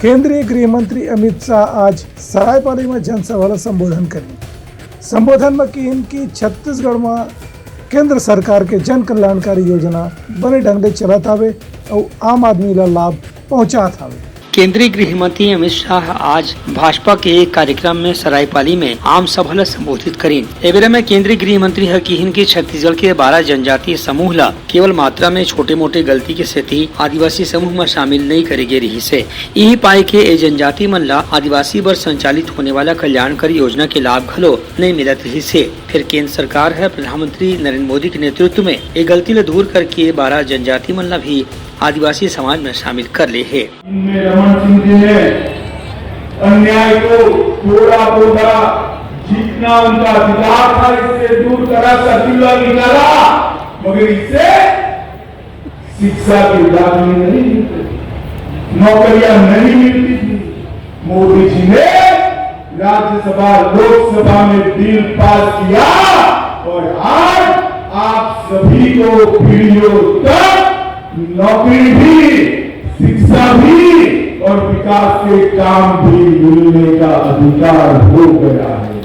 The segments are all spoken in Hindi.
केंद्रीय गृह मंत्री अमित शाह आज सरायपाली में जनसभा ला संबोधन करी। संबोधन में कही कि छत्तीसगढ़ में केंद्र सरकार के जन कल्याणकारी योजना बड़े ढंग से चलत हवे और आम आदमी ला लाभ पहुंचात हवे। केंद्रीय गृह मंत्री अमित शाह आज भाजपा के एक कार्यक्रम में सरायपाली में आम सभा ला संबोधित करीन। एवेरा में केंद्रीय गृह मंत्री कहिन कि छत्तीसगढ़ के 12 जनजातीय समूह ला केवल मात्रा में छोटे मोटे गलती के सेती आदिवासी समूह में शामिल नहीं करे गे रही से। यही पाए के ए जनजाति मन ला आदिवासी बर संचालित होने वाला कल्याणकारी योजना के लाभ घलो नहीं मिलत रही से। फिर केंद्र सरकार है प्रधानमंत्री नरेंद्र मोदी के नेतृत्व में ये गलती ला दूर करके 12 जनजाति मन ला भी आदिवासी समाज में शामिल कर ले है। इनमें रमन सिंह जी ने अन्याय को थोड़ा थोड़ा जितना उनका अधिकार था इससे दूर करा, सर्कुलर निकाला, मगर इससे शिक्षा की दाखिले नहीं मिलते, नौकरियां नहीं मिलती थी। मोदी जी ने राज्यसभा लोकसभा में बिल पास किया और आज आप सभी को पीढ़ियों तक नौकरी भी, शिक्षा भी और विकास के काम भी मिलने का अधिकार हो गया है।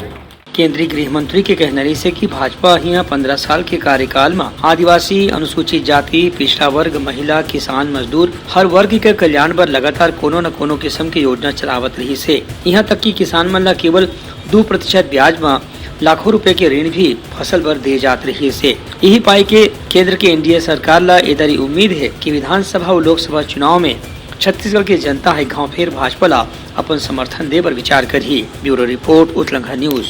केंद्रीय गृह मंत्री के कहने से कि भाजपा यहाँ 15 साल के कार्यकाल में आदिवासी, अनुसूचित जाति, पिछड़ा वर्ग, महिला, किसान, मजदूर हर वर्ग के कल्याण बर लगातार कोनो न कोनो किस्म की योजना चलावत रही से। यहाँ तक कि किसान मन ला केवल 2% ब्याज में लाखों रुपए के ऋण भी फसल पर दे जात रही से। यही पाई के केंद्र के एनडीए सरकार ला इधर उम्मीद है कि विधानसभा और लोकसभा चुनाव में छत्तीसगढ़ की जनता है गांव फिर भाजपा ला अपन समर्थन दे पर विचार करी। Bureau report, Uttarakhand news.